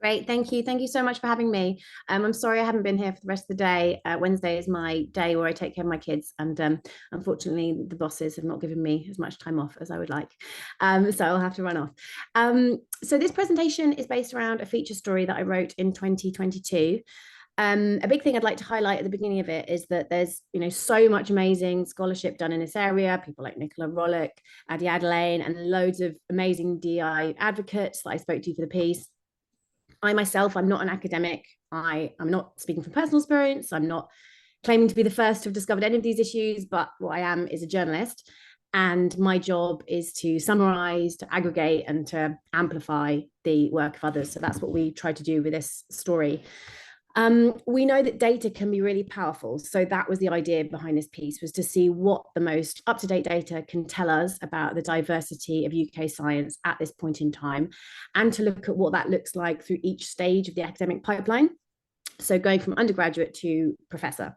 Great, thank you. Thank you so much for having me. I'm sorry I haven't been here for the rest of the day. Wednesday is my day where I take care of my kids, and unfortunately, the bosses have not given me as much time off as I would like. So I'll have to run off. So this presentation is based around a feature story that I wrote in 2022. A big thing I'd like to highlight at the beginning of it is that there's so much amazing scholarship done in this area. People like Nicola Rollock, Adi Adelaine, and loads of amazing DI advocates that I spoke to for the piece. I myself, I'm not an academic. I'm not speaking from personal experience. I'm not claiming to be the first to have discovered any of these issues, but what I am is a journalist. And my job is to summarize, to aggregate, and to amplify the work of others. So that's what we try to do with this story. We know that data can be really powerful. So that was the idea behind this piece, was to see what the most up-to-date data can tell us about the diversity of UK science at this point in time, and to look at what that looks like through each stage of the academic pipeline. So going from undergraduate to professor.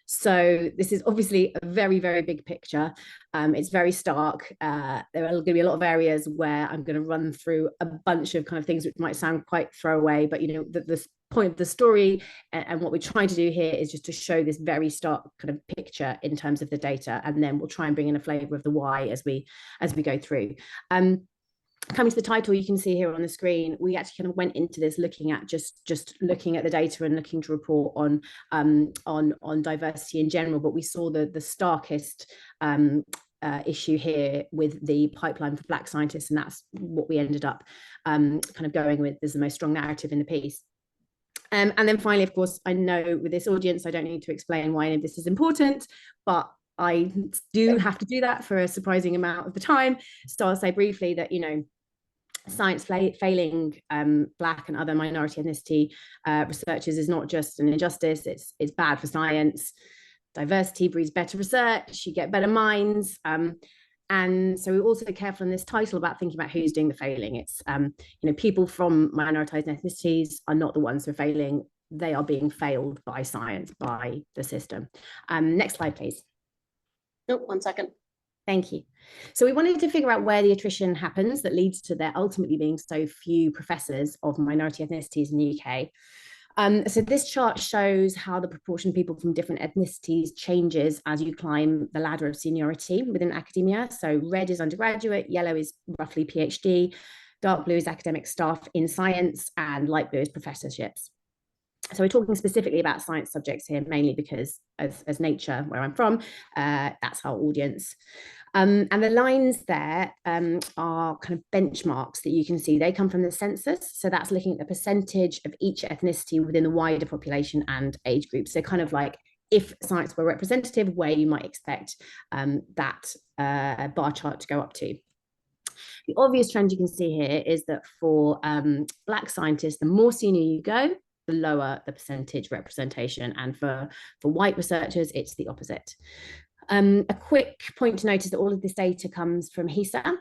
So this is obviously a very, very big picture. It's very stark. There are going to be a lot of areas where I'm going to run through a bunch of kind of things which might sound quite throwaway, but the point of the story and what we're trying to do here is just to show this very stark kind of picture in terms of the data, and then we'll try and bring in a flavour of the why as we go through. Coming to the title, you can see here on the screen, we actually kind of went into this looking at just looking at the data and looking to report on diversity in general, but we saw the starkest issue here with the pipeline for Black scientists, and that's what we ended up kind of going with as the most strong narrative in the piece. And then finally, of course, I know with this audience, I don't need to explain why any of this is important, but I do have to do that for a surprising amount of the time. So I'll say briefly that, science failing Black and other minority ethnicity researchers is not just an injustice, it's bad for science. Diversity breeds better research, you get better minds. And so we're also careful in this title about thinking about who's doing the failing. It's, people from minoritized ethnicities are not the ones who are failing. They are being failed by science, by the system. Next slide, please. Oh, 1 second. Thank you. So we wanted to figure out where the attrition happens that leads to there ultimately being so few professors of minority ethnicities in the UK. So this chart shows how the proportion of people from different ethnicities changes as you climb the ladder of seniority within academia. So red is undergraduate, yellow is roughly PhD, dark blue is academic staff in science, and light blue is professorships. So we're talking specifically about science subjects here, mainly because as Nature, where I'm from, that's our audience. And the lines there are kind of benchmarks that you can see. They come from the census. So that's looking at the percentage of each ethnicity within the wider population and age groups. So kind of like if science were representative, where you might expect that bar chart to go up to. The obvious trend you can see here is that for Black scientists, the more senior you go, the lower the percentage representation. And for white researchers, it's the opposite. A quick point to note is that all of this data comes from HESA.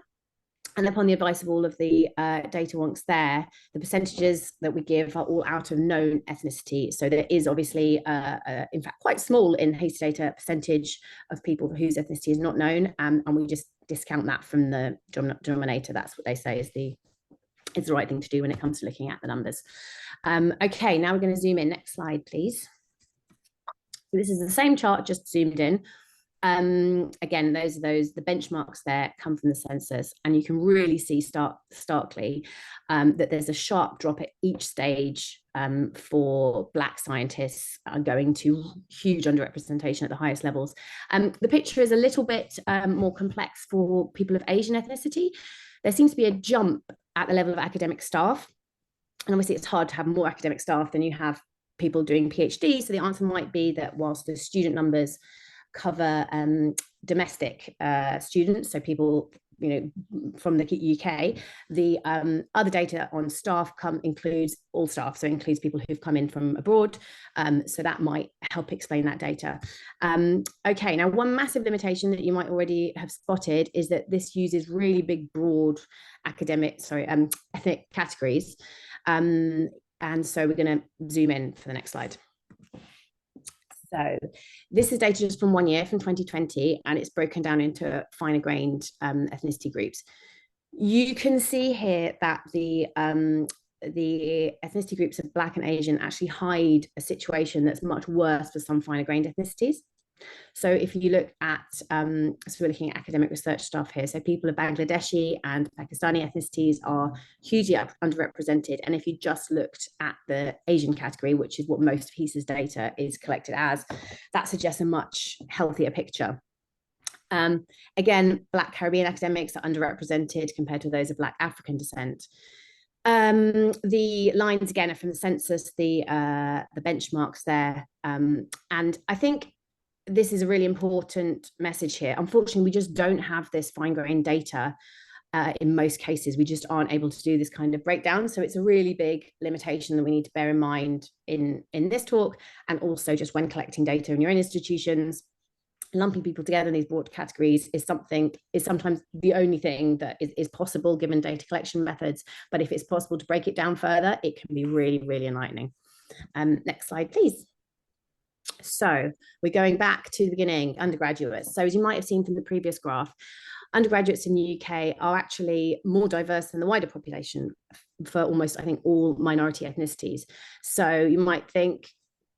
And upon the advice of all of the data wonks there, the percentages that we give are all out of known ethnicity. So there is obviously, in fact, quite small in HESA data percentage of people whose ethnicity is not known. And we just discount that from the denominator. That's what they say is the right thing to do when it comes to looking at the numbers. Okay, now we're going to zoom in. Next slide, please. So this is the same chart, just zoomed in. Again, the benchmarks there come from the census, and you can really see starkly that there's a sharp drop at each stage for Black scientists going to huge underrepresentation at the highest levels. The picture is a little bit more complex for people of Asian ethnicity. There seems to be a jump at the level of academic staff. And obviously it's hard to have more academic staff than you have people doing PhD. So the answer might be that whilst the student numbers cover domestic students, so people from the UK, the other data on staff includes all staff, so includes people who've come in from abroad, so that might help explain that data. Okay, now one massive limitation that you might already have spotted is that this uses really big broad ethnic categories, and so we're going to zoom in for the next slide. So this is data just from 1 year, from 2020, and it's broken down into finer grained ethnicity groups. You can see here that the the ethnicity groups of Black and Asian actually hide a situation that's much worse for some finer grained ethnicities. So if you look at, so we're looking at academic research stuff here. So people of Bangladeshi and Pakistani ethnicities are hugely underrepresented. And if you just looked at the Asian category, which is what most of HESA's data is collected as, that suggests a much healthier picture. Again, Black Caribbean academics are underrepresented compared to those of Black African descent. The lines again are from the census, the benchmarks there. And I think this is a really important message here. Unfortunately, we just don't have this fine-grained data in most cases. We just aren't able to do this kind of breakdown. So it's a really big limitation that we need to bear in mind in this talk, and also just when collecting data in your own institutions. Lumping people together in these broad categories is sometimes the only thing that is possible given data collection methods. But if it's possible to break it down further, it can be really, really enlightening. Next slide, please. So we're going back to the beginning, undergraduates. So as you might have seen from the previous graph, undergraduates in the UK are actually more diverse than the wider population for almost, I think, all minority ethnicities. So you might think,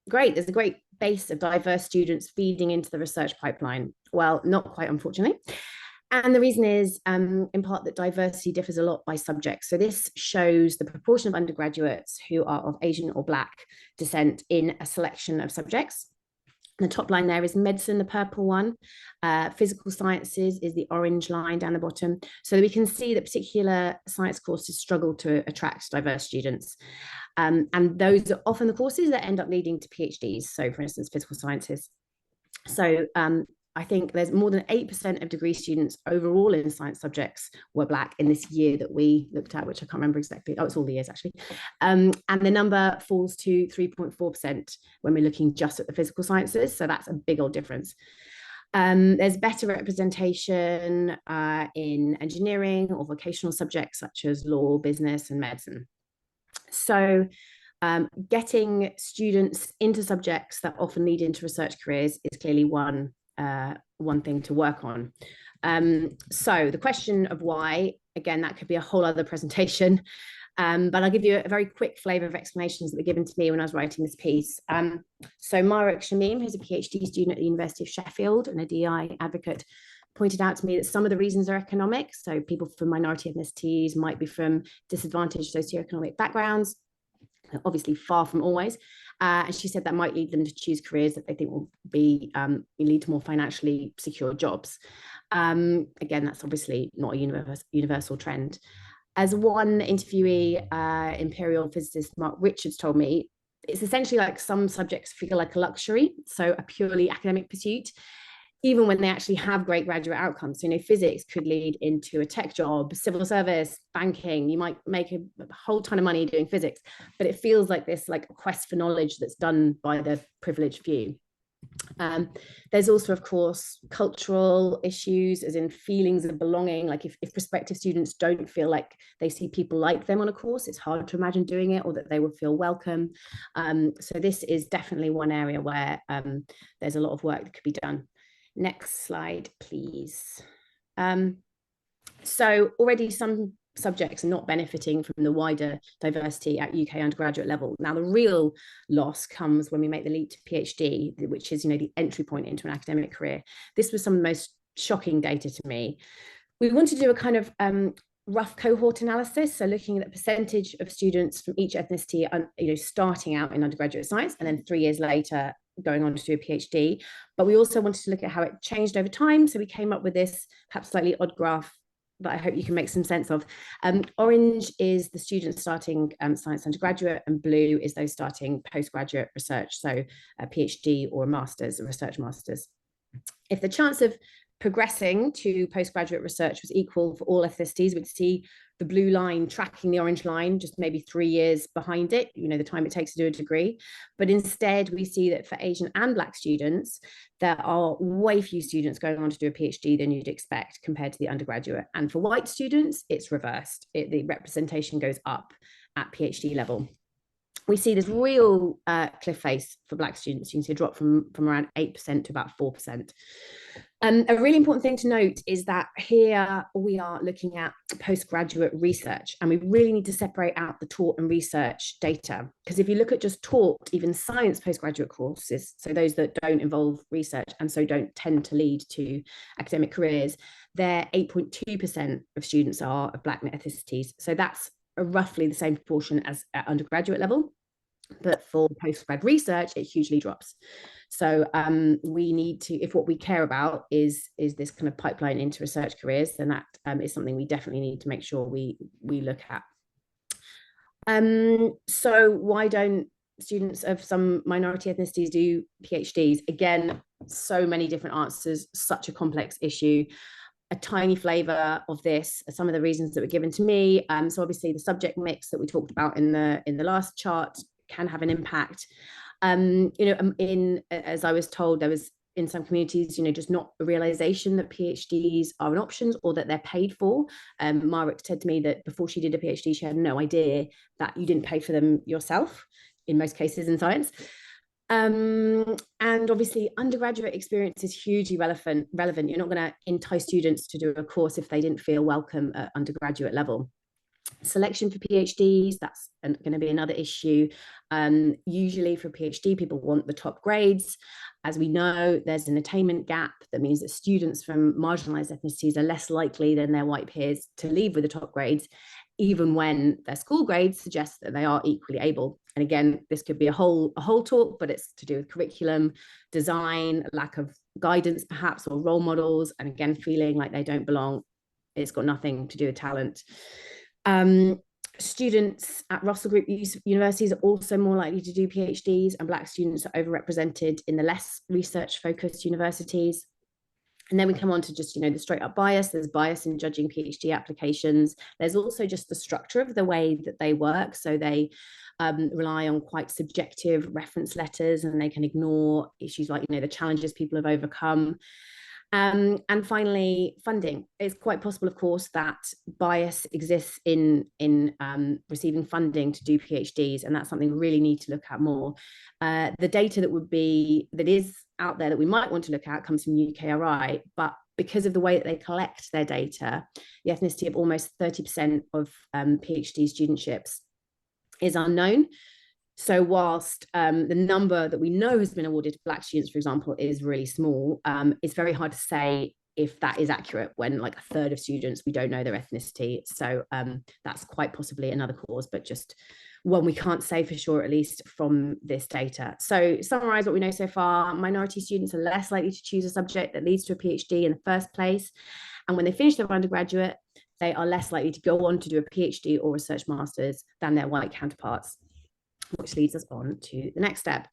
great, there's a great base of diverse students feeding into the research pipeline. Well, not quite, unfortunately. And the reason is, in part, that diversity differs a lot by subject. So this shows the proportion of undergraduates who are of Asian or Black descent in a selection of subjects. The top line there is medicine, the purple one. Physical sciences is the orange line down the bottom. So we can see that particular science courses struggle to attract diverse students. And those are often the courses that end up leading to PhDs. So for instance, physical sciences. So I think there's more than 8% of degree students overall in science subjects were Black in this year that we looked at, which I can't remember exactly. Oh, it's all the years actually. And the number falls to 3.4% when we're looking just at the physical sciences. So that's a big old difference. There's better representation in engineering or vocational subjects such as law, business, and medicine. So getting students into subjects that often lead into research careers is clearly one thing to work on. So the question of why, again, that could be a whole other presentation, but I'll give you a very quick flavour of explanations that were given to me when I was writing this piece. So Marek Shamim, who's a PhD student at the University of Sheffield and a DI advocate, pointed out to me that some of the reasons are economic. So people from minority ethnicities might be from disadvantaged socioeconomic backgrounds, obviously far from always. And she said that might lead them to choose careers that they think will be lead to more financially secure jobs. Again, that's obviously not a universal trend. As one interviewee, Imperial physicist Mark Richards told me, it's essentially like some subjects feel like a luxury, so a purely academic pursuit, even when they actually have great graduate outcomes. So, you know, physics could lead into a tech job, civil service, banking. You might make a whole ton of money doing physics, but it feels like this like a quest for knowledge that's done by the privileged few. There's also, of course, cultural issues, as in feelings of belonging. Like if prospective students don't feel like they see people like them on a course, it's hard to imagine doing it, or that they would feel welcome. So this is definitely one area where there's a lot of work that could be done. Next slide, please. So already some subjects are not benefiting from the wider diversity at UK undergraduate level. Now, the real loss comes when we make the leap to PhD, which is, you know, the entry point into an academic career. This was some of the most shocking data to me. We wanted to do a kind of rough cohort analysis, so looking at the percentage of students from each ethnicity, you know, starting out in undergraduate science and then 3 years later going on to do a PhD. But we also wanted to look at how it changed over time. So we came up with this perhaps slightly odd graph that I hope you can make some sense of. Orange is the students starting science undergraduate, and blue is those starting postgraduate research, so a PhD or a master's, a research master's. If the chance of progressing to postgraduate research was equal for all ethnicities, we'd see the blue line tracking the orange line, just maybe 3 years behind it, you know, the time it takes to do a degree. But instead, we see that for Asian and Black students, there are way fewer students going on to do a PhD than you'd expect compared to the undergraduate. And for white students, it's reversed. The representation goes up at PhD level. we see this real cliff face for Black students. You can see a drop from around 8% to about 4%. A really important thing to note is that here we are looking at postgraduate research, and we really need to separate out the taught and research data. Because if you look at just taught, even science postgraduate courses, so those that don't involve research and so don't tend to lead to academic careers, they're 8.2% of students are of Black ethnicities. So that's roughly the same proportion as at undergraduate level. But for postgrad research, it hugely drops. So we need to, if what we care about is this kind of pipeline into research careers, then that is something we definitely need to make sure we look at. So why don't students of some minority ethnicities do PhDs? Again, so many different answers, such a complex issue. A tiny flavor of this are some of the reasons that were given to me. So obviously the subject mix that we talked about in the last chart can have an impact. As I was told, there was in some communities, just not a realization that PhDs are an option or that they're paid for. Marek said to me that before she did a PhD, she had no idea that you didn't pay for them yourself in most cases in science. And obviously undergraduate experience is hugely relevant. You're not going to entice students to do a course if they didn't feel welcome at undergraduate level. Selection for PhDs, that's going to be another issue. Usually for PhD, people want the top grades. As we know, there's an attainment gap that means that students from marginalized ethnicities are less likely than their white peers to leave with the top grades, even when their school grades suggest that they are equally able. And again, this could be a whole talk, but it's to do with curriculum, design, lack of guidance perhaps, or role models, and again, feeling like they don't belong. It's got nothing to do with talent. Students at Russell Group universities are also more likely to do PhDs, and Black students are overrepresented in the less research-focused universities. And then we come on to just, the straight up bias. There's bias in judging PhD applications. There's also just the structure of the way that they work. So they rely on quite subjective reference letters, and they can ignore issues like, the challenges people have overcome. And finally, funding. It's quite possible, of course, that bias exists in receiving funding to do PhDs, and that's something we really need to look at more. The data that is out there that we might want to look at comes from UKRI, but because of the way that they collect their data, the ethnicity of almost 30% of PhD studentships is unknown. So whilst the number that we know has been awarded to Black students, for example, is really small, it's very hard to say if that is accurate when like a third of students, we don't know their ethnicity. So that's quite possibly another cause, but just one we can't say for sure, at least from this data. So summarize what we know so far: minority students are less likely to choose a subject that leads to a PhD in the first place. And when they finish their undergraduate, they are less likely to go on to do a PhD or research master's than their white counterparts, which leads us on to the next step.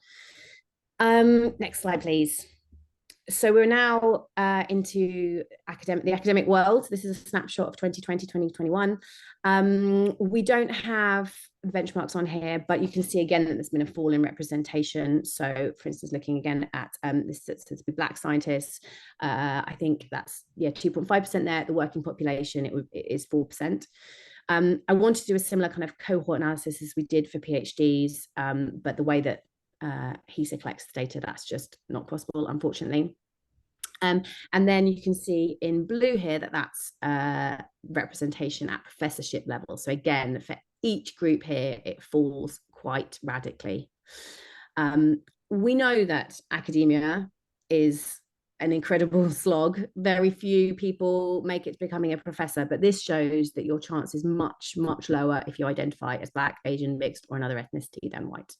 Next slide, please. So we're now into the academic world. This is a snapshot of 2020, 2021. We don't have benchmarks on here, but you can see again that there's been a fall in representation. So for instance, looking again at this to be Black scientists, I think that's 2.5% there. The working population, it is 4%. I wanted to do a similar kind of cohort analysis as we did for PhDs, but the way that HESA collects the data, that's just not possible, unfortunately. And then you can see in blue here that that's representation at professorship level. So again, for each group here, it falls quite radically. We know that academia is an incredible slog. Very few people make it to becoming a professor, but this shows that your chance is much, much lower if you identify as Black, Asian, mixed, or another ethnicity than white.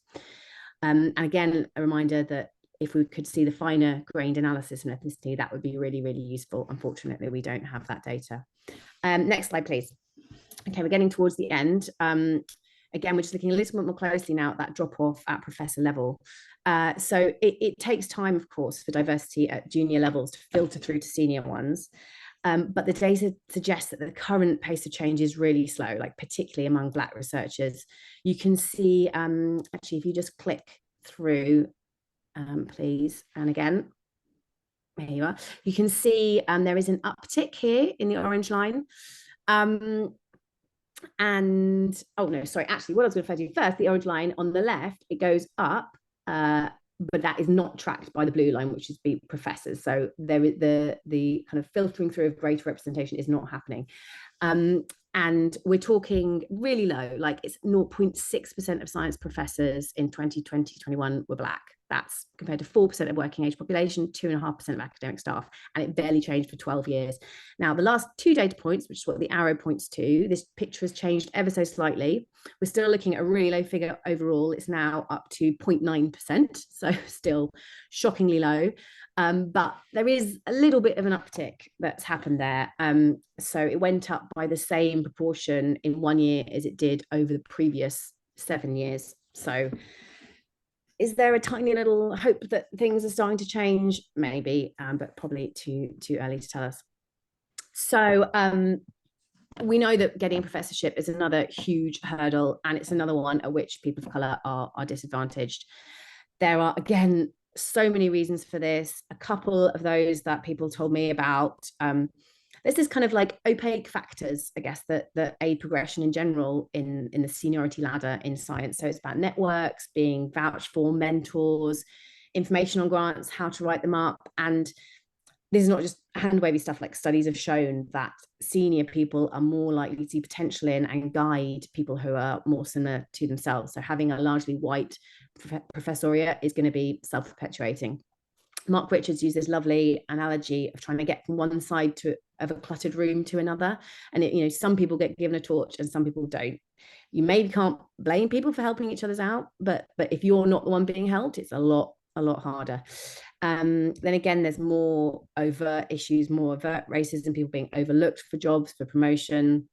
And again, a reminder that if we could see the finer grained analysis of ethnicity, that would be really, really useful. Unfortunately, we don't have that data. Next slide, please. Okay, we're getting towards the end. Again, we're just looking a little bit more closely now at that drop off at professor level. So it takes time, of course, for diversity at junior levels to filter through to senior ones. But the data suggests that the current pace of change is really slow, like particularly among Black researchers. You can see, actually, if you just click through, please, and again, there you are. You can see there is an uptick here in the orange line. And oh no, sorry, actually, what I was going to refer to first, the orange line on the left, it goes up, but that is not tracked by the blue line, which is the professors. So there is the kind of filtering through of greater representation is not happening. And we're talking really low, like it's 0.6% of science professors in 2020-21 were Black. That's compared to 4% of working age population, 2.5% of academic staff, and it barely changed for 12 years. Now, the last 2 data points, which is what the arrow points to, this picture has changed ever so slightly. We're still looking at a really low figure overall. It's now up to 0.9%, so still shockingly low. But there is a little bit of an uptick that's happened there. So it went up by the same proportion in 1 year as it did over the previous 7 years. So is there a tiny little hope that things are starting to change? Maybe, but probably too early to tell us. So we know that getting a professorship is another huge hurdle, and it's another one at which people of colour are disadvantaged. There are, again, so many reasons for this. A couple of those that people told me about. There's this kind of like opaque factors, I guess, that aid progression in general in the seniority ladder in science. So it's about networks, being vouched for, mentors, information on grants, how to write them up. And this is not just hand wavy stuff. Like studies have shown that senior people are more likely to see potential in and guide people who are more similar to themselves. So having a largely white professoriate is going to be self-perpetuating. Mark Richards used this lovely analogy of trying to get from one side of a cluttered room to another. And some people get given a torch and some people don't. You maybe can't blame people for helping each other out, but if you're not the one being helped, it's a lot harder. Then again, there's more overt issues, more overt racism, people being overlooked for jobs, for promotion,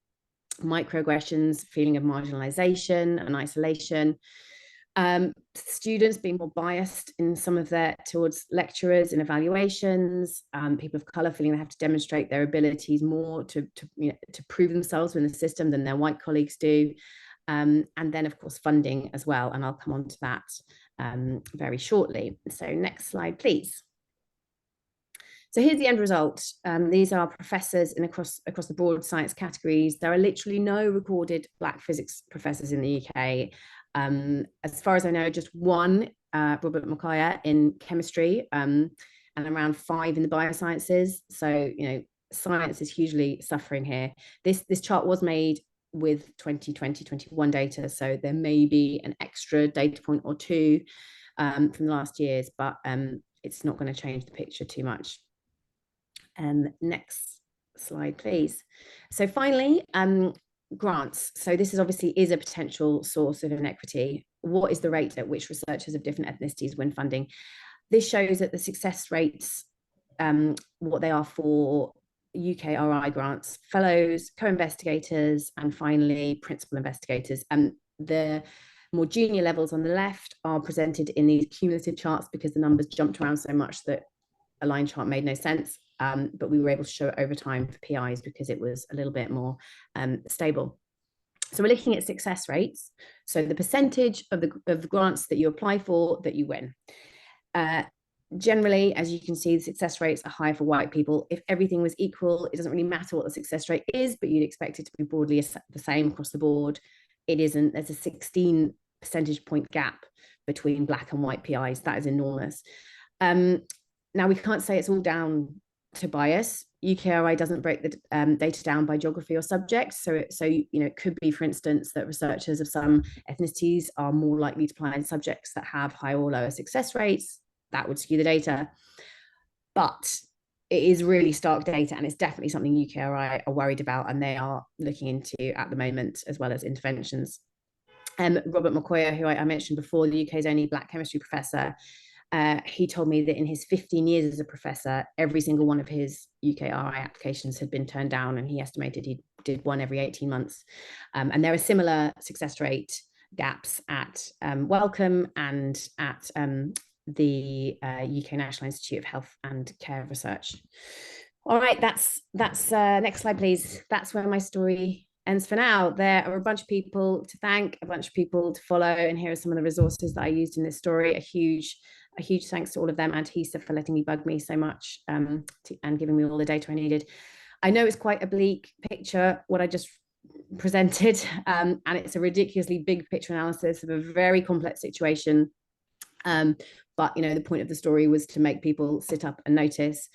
microaggressions, feeling of marginalization and isolation. Students being more biased in some of their towards lecturers in evaluations, people of colour feeling they have to demonstrate their abilities more to prove themselves in the system than their white colleagues do. And then, of course, funding as well. And I'll come on to that very shortly. So next slide, please. So here's the end result. These are professors across the broad science categories. There are literally no recorded Black physics professors in the UK. As far as I know, just one, Robert McCoy, in chemistry, and around 5 in the biosciences. So, science is hugely suffering here. This chart was made with 2020-21 data, so there may be an extra data point or two from the last years, but it's not going to change the picture too much. Next slide, please. So finally, grants. So this is a potential source of inequity. What is the rate at which researchers of different ethnicities win funding? This shows that the success rates, what they are for UKRI grants, fellows, co-investigators, and finally principal investigators. And the more junior levels on the left are presented in these cumulative charts because the numbers jumped around so much that a line chart made no sense. But we were able to show it over time for PIs because it was a little bit more stable. So we're looking at success rates. So the percentage of the grants that you apply for that you win. Generally, as you can see, the success rates are higher for white people. If everything was equal, it doesn't really matter what the success rate is, but you'd expect it to be broadly the same across the board. It isn't. There's a 16 percentage point gap between Black and white PIs. That is enormous. Now, we can't say it's all down to bias. UKRI doesn't break the data down by geography or subject. So it could be, for instance, that researchers of some ethnicities are more likely to apply in subjects that have higher or lower success rates. That would skew the data. But it is really stark data, and it's definitely something UKRI are worried about, and they are looking into at the moment, as well as interventions. Robert McCoy, who I mentioned before, the UK's only Black chemistry professor, he told me that in his 15 years as a professor, every single one of his UKRI applications had been turned down, and he estimated he did one every 18 months. And there are similar success rate gaps at Wellcome and at the UK National Institute of Health and Care Research. All right, that's next slide, please. That's where my story ends for now. There are a bunch of people to thank, a bunch of people to follow, and here are some of the resources that I used in this story. A huge thanks to all of them, and to Hisa for letting me bug me so much and giving me all the data I needed. I know it's quite a bleak picture, what I just presented, and it's a ridiculously big picture analysis of a very complex situation. But the point of the story was to make people sit up and notice.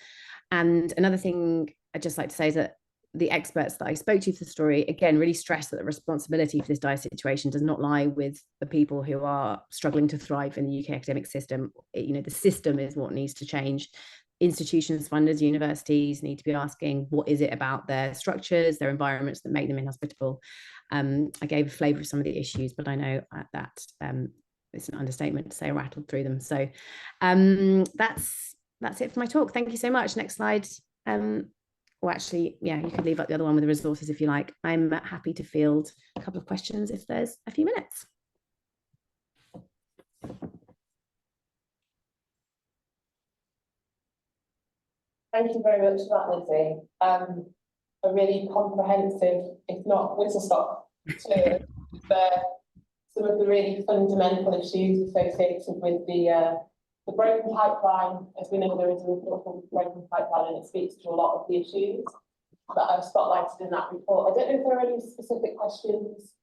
And another thing I'd just like to say is that the experts that I spoke to for the story, again, really stressed that the responsibility for this dire situation does not lie with the people who are struggling to thrive in the UK academic system. The system is what needs to change. Institutions, funders, universities need to be asking, what is it about their structures, their environments that make them inhospitable? I gave a flavour of some of the issues, but I know that it's an understatement to say I rattled through them. So that's it for my talk. Thank you so much. Next slide. Or actually, yeah, you could leave up the other one with the resources if you like. I'm happy to field a couple of questions if there's a few minutes. Thank you very much for that, Lizzie. A really comprehensive, if not whistle-stop, to some of the really fundamental issues associated with the broken pipeline. As we know, there is a report called broken pipeline, and it speaks to a lot of the issues that I've spotlighted in that report. I don't know if there are any specific questions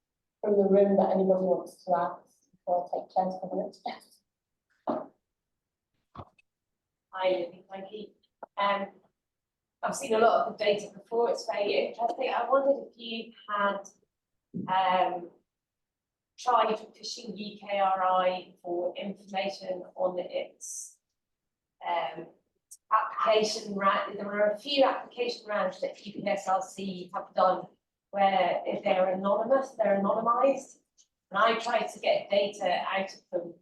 from the room that anybody wants to ask before I take chance for a minute. Hi, Lizzie, thank you. I've seen a lot of the data before, it's very interesting. I wondered if you had tried pushing UKRI for information on its application round. There were a few application rounds that UPSRC have done where if they're anonymised, and I tried to get data out of them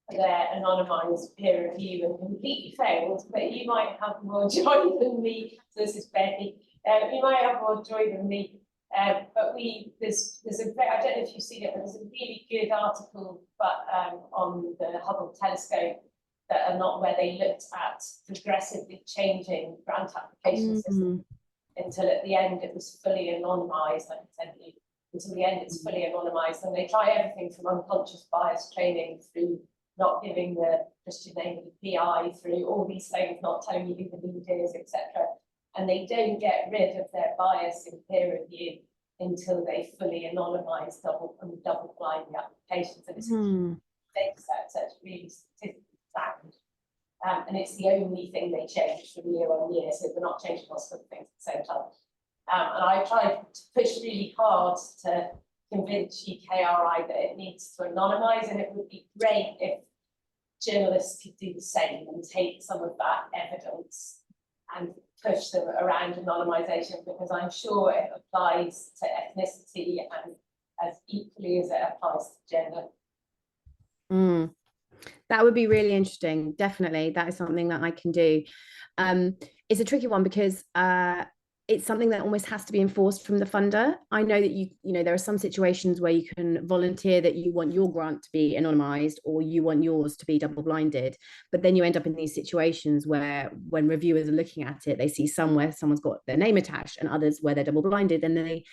for their anonymised peer review and completely failed. But you might have more joy than me. So this is Becky. You might have more joy than me. But there's I don't know if you've seen it, but there's a really good article on the Hubble telescope where they looked at progressively changing grant application system until at the end it was fully anonymised. Like I said, until the end it's fully anonymised, and they try everything from unconscious bias training through not giving the Christian name of the PI, through all these things, not telling you who the lead is, etc. And they don't get rid of their bias in peer review until they fully anonymise double blind the applications. And it's data sets that's really statistically sound. And it's the only thing they change from year on year, so they're not changing lots of things at the same time. And I tried to push really hard to convince UKRI that it needs to anonymise, and it would be great if journalists could do the same and take some of that evidence and push them around anonymisation, because I'm sure it applies to ethnicity and as equally as it applies to gender. That would be really interesting. Definitely, that is something that I can do. It's a tricky one because it's something that almost has to be enforced from the funder. I know that there are some situations where you can volunteer that you want your grant to be anonymised or you want yours to be double-blinded, but then you end up in these situations where when reviewers are looking at it, they see somewhere someone's got their name attached and others where they're double-blinded, and then they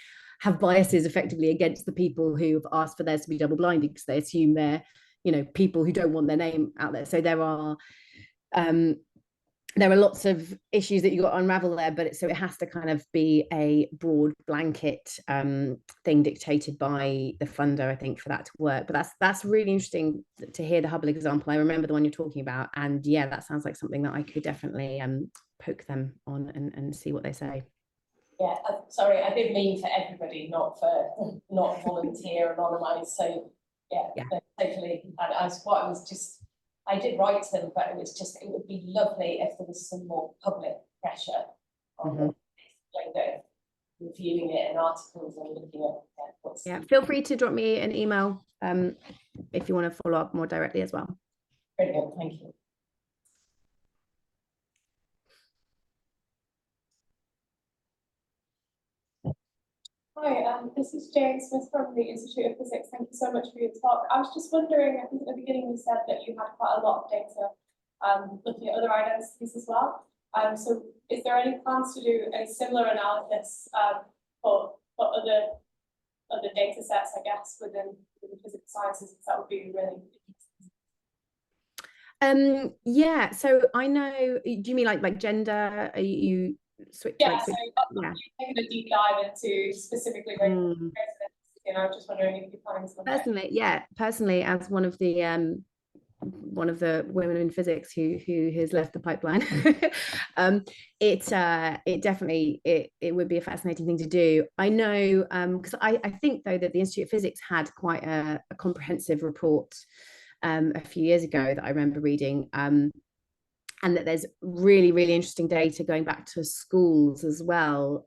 have biases effectively against the people who have asked for theirs to be double-blinded because they assume they're people who don't want their name out there. So there are lots of issues that you got to unravel there, but it has to kind of be a broad blanket thing dictated by the funder, I think, for that to work. But that's really interesting to hear the Hubble example. I remember the one you're talking about, and yeah, that sounds like something that I could definitely poke them on and see what they say. Yeah, sorry, I did mean for everybody, not volunteer anonymised. So yeah. Totally. And I did write to them, but it would be lovely if there was some more public pressure on reviewing it in articles and looking at feel free to drop me an email if you want to follow up more directly as well. Brilliant, thank you. Hi, this is Jane Smith from the Institute of Physics. Thank you so much for your talk. I was just wondering, I think at the beginning you said that you had quite a lot of data looking at other identities as well. So is there any plans to do a similar analysis for other data sets, I guess, within the physical sciences? That would be really interesting. Yeah, so I know, do you mean like gender? Are you switch? Yeah, like, so yeah. you're taking a deep dive into specifically residents, and I was just wondering if you're planning something. Personally, as one of the women in physics who has left the pipeline, it definitely it would be a fascinating thing to do. I know, because I think though that the Institute of Physics had quite a comprehensive report a few years ago that I remember reading, and that there's really, really interesting data going back to schools as well,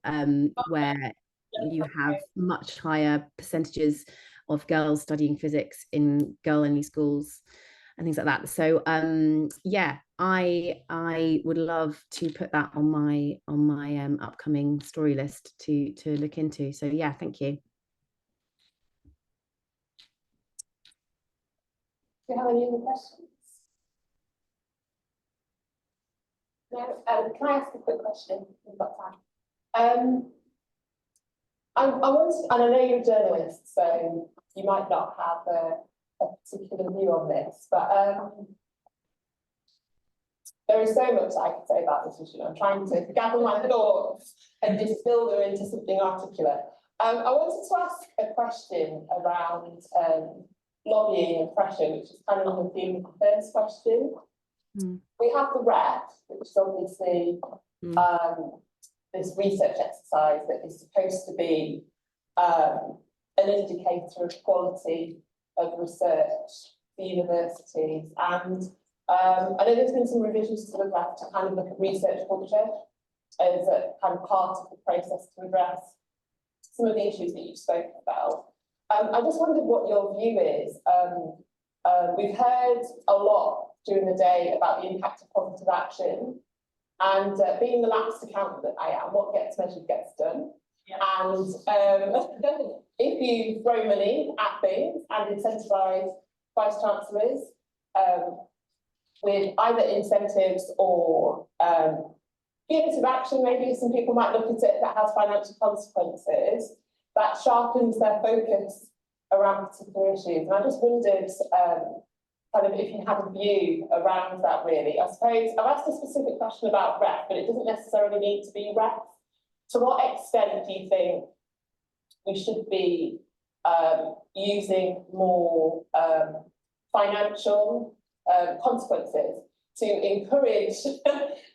where you have much higher percentages of girls studying physics in girl-only schools and things like that. So yeah, I would love to put that on my upcoming story list to look into. So yeah, thank you. Do you have any other questions? No. Can I ask a quick question? We've got time. I was, and I know you're a journalist, so you might not have a particular view on this, but there is so much I could say about this issue. I'm trying to gather my thoughts and distill them into something articulate. I wanted to ask a question around lobbying and pressure, which is kind of on the theme of the first question. We have the REP, which is obviously this research exercise that is supposed to be an indicator of quality of research for universities. And I know there's been some revisions to the REP to kind of look at research culture as a kind of part of the process to address some of the issues that you've spoken about. I just wondered what your view is. We've heard a lot during the day about the impact of positive action, and being the lapsed accountant that I am, what gets measured gets done. Yeah. And if you throw money at things and incentivise vice chancellors with either incentives or punitive action, maybe some people might look at it that has financial consequences, that sharpens their focus around particular issues. And I just wondered kind of if you had a view around that, really. I suppose I've asked a specific question about REF, but it doesn't necessarily need to be REF. To what extent do you think we should be using more financial consequences to encourage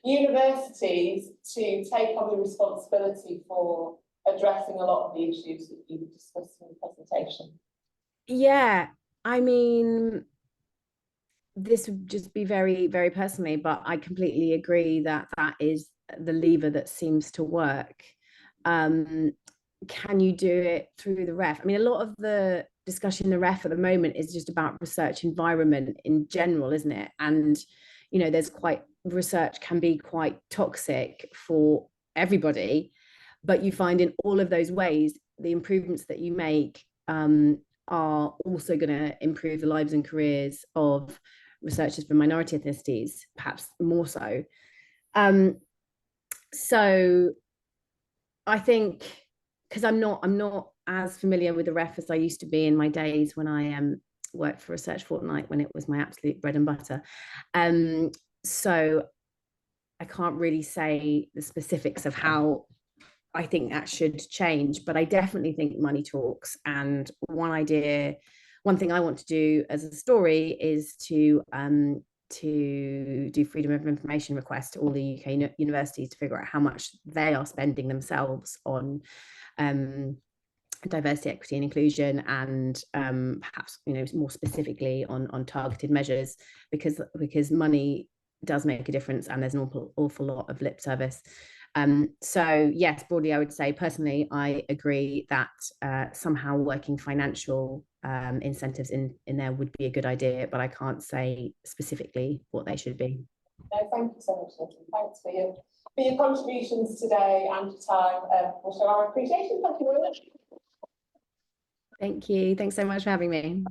universities to take on the responsibility for addressing a lot of the issues that you discussed in the presentation? Yeah, I mean, this would just be very, very personally, but I completely agree that that is the lever that seems to work. Can you do it through the REF? I mean, a lot of the discussion in the REF at the moment is just about research environment in general, isn't it? And, you know, research can be quite toxic for everybody, but you find in all of those ways, the improvements that you make are also going to improve the lives and careers of researchers from minority ethnicities, perhaps more so. So I think, because I'm not as familiar with the REF as I used to be in my days when I worked for Research Fortnight, when it was my absolute bread and butter. So I can't really say the specifics of how I think that should change, but I definitely think money talks. And one thing I want to do as a story is to do freedom of information requests to all the UK universities to figure out how much they are spending themselves on diversity, equity and inclusion, and perhaps, you know, more specifically on targeted measures, because money does make a difference and there's an awful lot of lip service. So yes, broadly, I would say personally, I agree that somehow working financial incentives in there would be a good idea, but I can't say specifically what they should be. No, thank you so much, Lizzie. Thanks for your contributions today and your time. We'll show our appreciation. Thank you very much. Thank you. Thanks so much for having me.